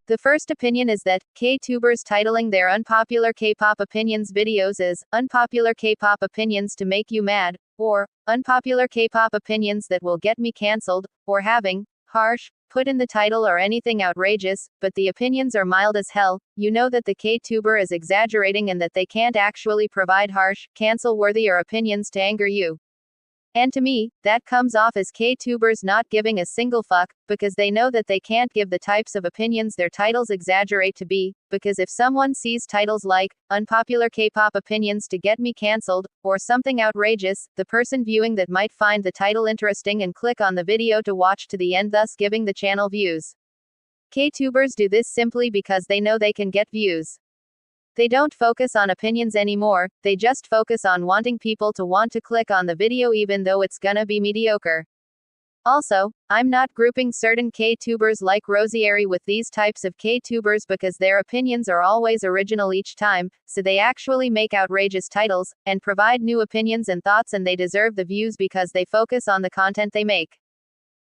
The first opinion is that K-tubers titling their unpopular K-pop opinions videos as unpopular K-pop opinions to make you mad, or unpopular K-pop opinions that will get me cancelled, or having harsh put in the title or anything outrageous, but the opinions are mild as hell. You know that the K-tuber is exaggerating and that they can't actually provide harsh, cancel-worthy or opinions to anger you. And to me, that comes off as K-tubers not giving a single fuck, because they know that they can't give the types of opinions their titles exaggerate to be, because if someone sees titles like, unpopular K-pop opinions to get me cancelled, or something outrageous, the person viewing that might find the title interesting and click on the video to watch to the end, thus giving the channel views. K-tubers do this simply because they know they can get views. They don't focus on opinions anymore, they just focus on wanting people to want to click on the video even though it's gonna be mediocre. Also, I'm not grouping certain K-tubers like Rosieri with these types of K-tubers because their opinions are always original each time, so they actually make outrageous titles, and provide new opinions and thoughts, and they deserve the views because they focus on the content they make.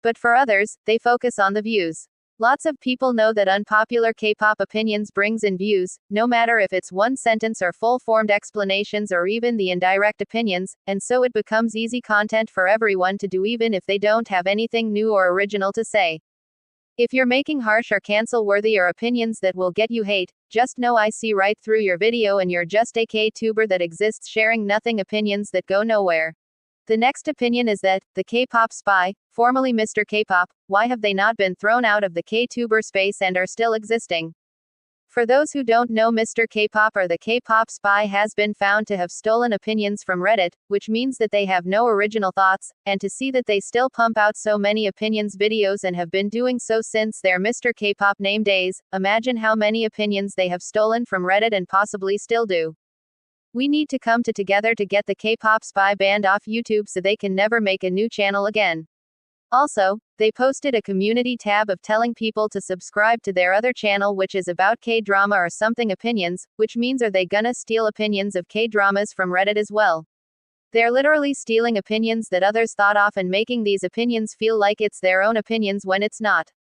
But for others, they focus on the views. Lots of people know that unpopular K-pop opinions brings in views, no matter if it's one sentence or full-formed explanations or even the indirect opinions, and so it becomes easy content for everyone to do even if they don't have anything new or original to say. If you're making harsh or cancel-worthy or opinions that will get you hate, just know I see right through your video and you're just a K-tuber that exists sharing nothing opinions that go nowhere. The next opinion is that, the K-pop spy, formerly Mr. K-pop, why have they not been thrown out of the K-tuber space and are still existing? For those who don't know, Mr. K-pop or the K-pop spy has been found to have stolen opinions from Reddit, which means that they have no original thoughts, and to see that they still pump out so many opinions videos and have been doing so since their Mr. K-pop name days, imagine how many opinions they have stolen from Reddit and possibly still do. We need to come together to get the K-pop spy banned off YouTube so they can never make a new channel again. Also, they posted a community tab of telling people to subscribe to their other channel which is about K-drama or something opinions, which means are they gonna steal opinions of K-dramas from Reddit as well? They're literally stealing opinions that others thought of and making these opinions feel like it's their own opinions when it's not.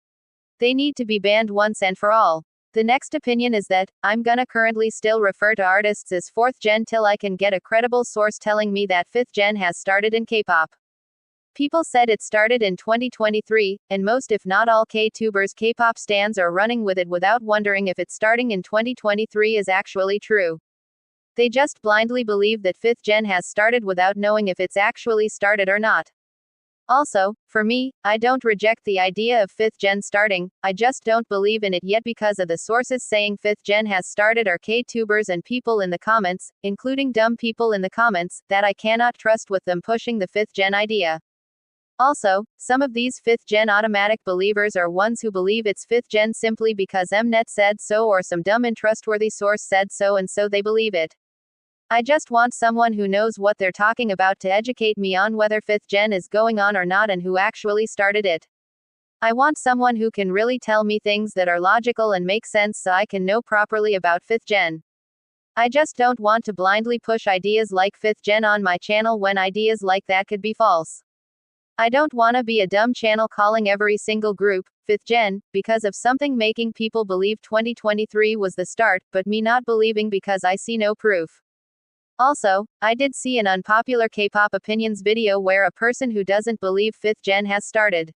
They need to be banned once and for all. The next opinion is that, I'm gonna currently still refer to artists as 4th gen till I can get a credible source telling me that 5th gen has started in K-pop. People said it started in 2023, and most if not all K-tubers K-pop stans are running with it without wondering if it's starting in 2023 is actually true. They just blindly believe that 5th gen has started without knowing if it's actually started or not. Also, for me, I don't reject the idea of 5th gen starting, I just don't believe in it yet because of the sources saying 5th gen has started are K-tubers and people in the comments, including dumb people in the comments, that I cannot trust with them pushing the 5th gen idea. Also, some of these 5th gen automatic believers are ones who believe it's 5th gen simply because Mnet said so or some dumb untrustworthy source said so and so they believe it. I just want someone who knows what they're talking about to educate me on whether 5th gen is going on or not and who actually started it. I want someone who can really tell me things that are logical and make sense so I can know properly about 5th gen. I just don't want to blindly push ideas like 5th gen on my channel when ideas like that could be false. I don't wanna be a dumb channel calling every single group 5th gen, because of something making people believe 2023 was the start, but me not believing because I see no proof. Also, I did see an unpopular K-pop opinions video where a person who doesn't believe 5th gen has started.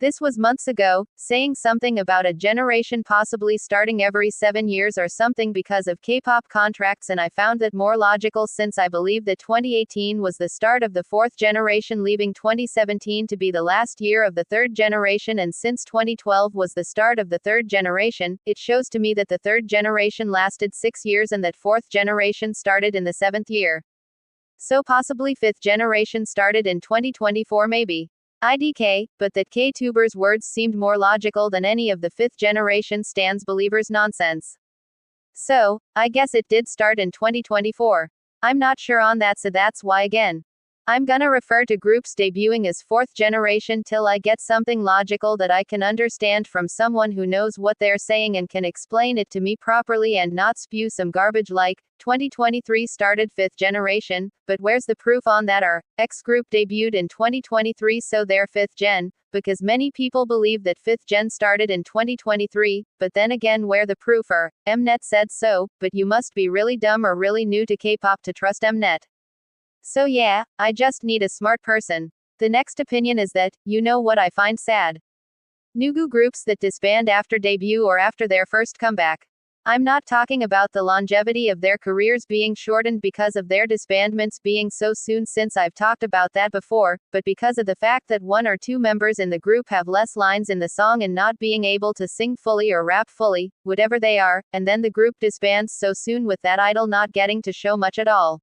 This was months ago, saying something about a generation possibly starting every 7 years or something because of K-pop contracts, and I found that more logical since I believe that 2018 was the start of the 4th generation, leaving 2017 to be the last year of the 3rd generation, and since 2012 was the start of the 3rd generation, it shows to me that the 3rd generation lasted 6 years and that 4th generation started in the 7th year. So possibly 5th generation started in 2024 maybe. IDK, but that K-tubers' words seemed more logical than any of the 5th generation stans believers' nonsense. So, I guess it did start in 2024. I'm not sure on that, so that's why again. I'm gonna refer to groups debuting as fourth generation till I get something logical that I can understand from someone who knows what they're saying and can explain it to me properly and not spew some garbage like 2023 started fifth generation, but where's the proof on that? Our X group debuted in 2023, so they're fifth gen, because many people believe that fifth gen started in 2023, but then again, where the proof? Mnet said so, but you must be really dumb or really new to K-pop to trust Mnet. So yeah, I just need a smart person. The next opinion is that, you know what I find sad? Nugu groups that disband after debut or after their first comeback. I'm not talking about the longevity of their careers being shortened because of their disbandments being so soon, since I've talked about that before, but because of the fact that one or two members in the group have less lines in the song and not being able to sing fully or rap fully, whatever they are, and then the group disbands so soon with that idol not getting to show much at all.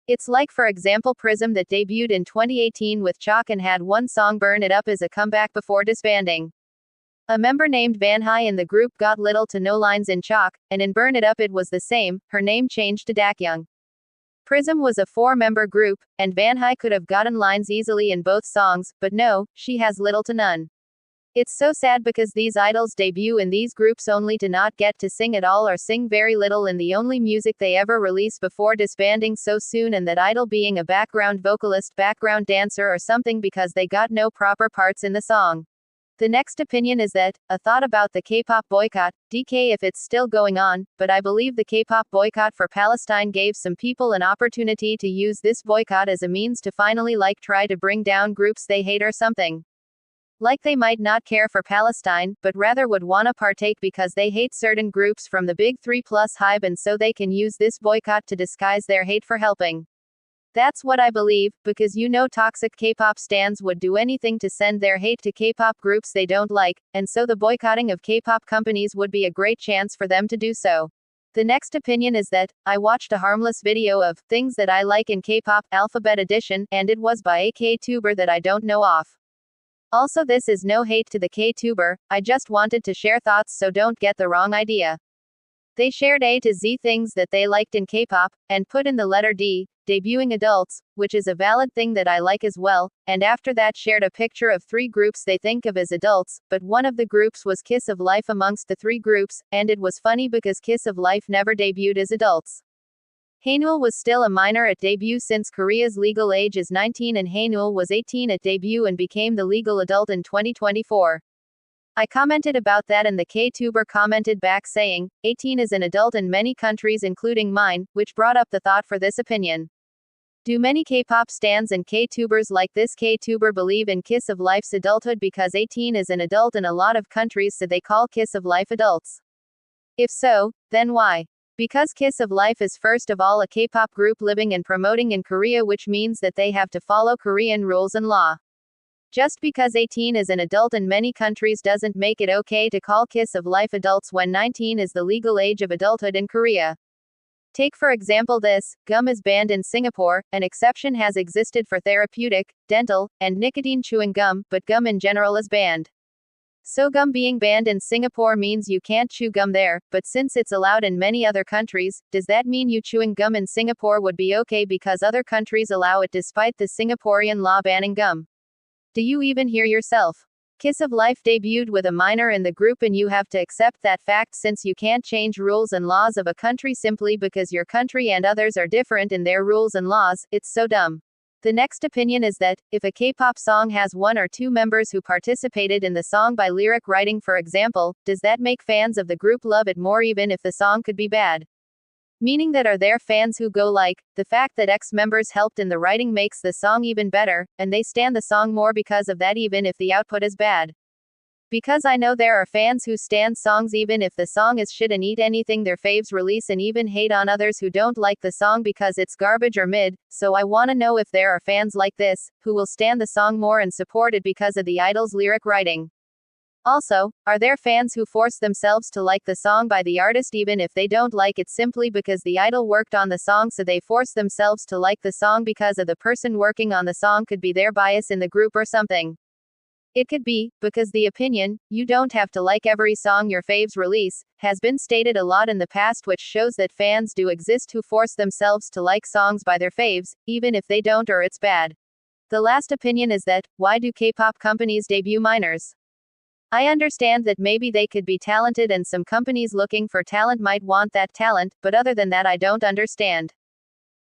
It's like, for example, Prism that debuted in 2018 with Chalk and had one song, Burn It Up, as a comeback before disbanding. A member named Vanhai in the group got little to no lines in Chalk, and in Burn It Up it was the same, her name changed to Dakyung. Prism was a 4-member group, and Vanhai could have gotten lines easily in both songs, but no, she has little to none. It's so sad because these idols debut in these groups only to not get to sing at all or sing very little in the only music they ever release before disbanding so soon, and that idol being a background vocalist, background dancer or something because they got no proper parts in the song. The next opinion is that, a thought about the K-pop boycott, DK if it's still going on, but I believe the K-pop boycott for Palestine gave some people an opportunity to use this boycott as a means to finally try to bring down groups they hate or something. Like they might not care for Palestine, but rather would wanna partake because they hate certain groups from the big 3+ hype, and so they can use this boycott to disguise their hate for helping. That's what I believe, because you know toxic K-pop stans would do anything to send their hate to K-pop groups they don't like, and so the boycotting of K-pop companies would be a great chance for them to do so. The next opinion is that, I watched a harmless video of things that I like in K-pop, Alphabet Edition, and it was by a K-tuber that I don't know off. Also, this is no hate to the K-tuber, I just wanted to share thoughts, so don't get the wrong idea. They shared A to Z things that they liked in K-pop, and put in the letter D, debuting adults, which is a valid thing that I like as well, and after that shared a picture of 3 groups they think of as adults, but one of the groups was Kiss of Life amongst the 3 groups, and it was funny because Kiss of Life never debuted as adults. Haeunwoo was still a minor at debut since Korea's legal age is 19 and Haeunwoo was 18 at debut and became the legal adult in 2024. I commented about that and the K-tuber commented back saying, 18 is an adult in many countries including mine, which brought up the thought for this opinion. Do many K-pop stans and K-tubers like this K-tuber believe in Kiss of Life's adulthood because 18 is an adult in a lot of countries, so they call Kiss of Life adults? If so, then why? Because Kiss of Life is first of all a K-pop group living and promoting in Korea, which means that they have to follow Korean rules and law. Just because 18 is an adult in many countries doesn't make it okay to call Kiss of Life adults when 19 is the legal age of adulthood in Korea. Take for example this, gum is banned in Singapore, an exception has existed for therapeutic, dental, and nicotine chewing gum, but gum in general is banned. So gum being banned in Singapore means you can't chew gum there, but since it's allowed in many other countries, does that mean you chewing gum in Singapore would be okay because other countries allow it despite the Singaporean law banning gum? Do you even hear yourself? Kiss of Life debuted with a minor in the group and you have to accept that fact since you can't change rules and laws of a country simply because your country and others are different in their rules and laws. It's so dumb. The next opinion is that, if a K-pop song has 1 or 2 members who participated in the song by lyric writing for example, does that make fans of the group love it more even if the song could be bad? Meaning that are there fans who go like, the fact that X members helped in the writing makes the song even better, and they stan the song more because of that even if the output is bad? Because I know there are fans who stan songs even if the song is shit and eat anything their faves release and even hate on others who don't like the song because it's garbage or mid, so I wanna know if there are fans like this, who will stan the song more and support it because of the idol's lyric writing. Also, are there fans who force themselves to like the song by the artist even if they don't like it simply because the idol worked on the song, so they force themselves to like the song because of the person working on the song could be their bias in the group or something? It could be, because the opinion, you don't have to like every song your faves release, has been stated a lot in the past, which shows that fans do exist who force themselves to like songs by their faves, even if they don't or it's bad. The last opinion is that, why do K-pop companies debut minors? I understand that maybe they could be talented and some companies looking for talent might want that talent, but other than that I don't understand.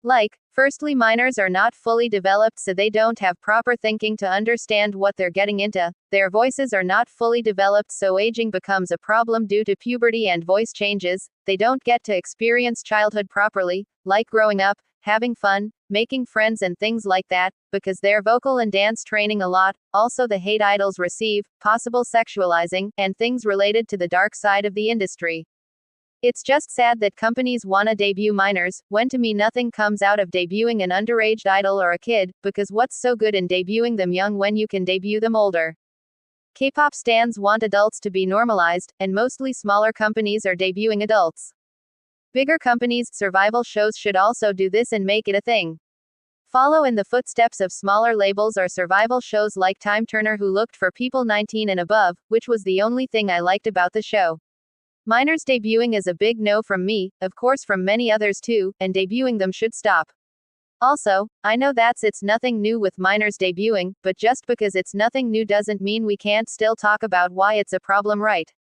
Like, firstly, minors are not fully developed, so they don't have proper thinking to understand what they're getting into. Their voices are not fully developed, so aging becomes a problem due to puberty and voice changes. They don't get to experience childhood properly, like growing up, having fun, making friends and things like that, because they're vocal and dance training a lot. Also, the hate idols receive, possible sexualizing, and things related to the dark side of the industry. It's just sad that companies wanna debut minors, when to me nothing comes out of debuting an underage idol or a kid, because what's so good in debuting them young when you can debut them older? K-pop stans want adults to be normalized, and mostly smaller companies are debuting adults. Bigger companies' survival shows should also do this and make it a thing. Follow in the footsteps of smaller labels or survival shows like Time Turner, who looked for people 19 and above, which was the only thing I liked about the show. Minors debuting is a big no from me, of course from many others too, and debuting them should stop. Also, I know it's nothing new with minors debuting, but just because it's nothing new doesn't mean we can't still talk about why it's a problem, right?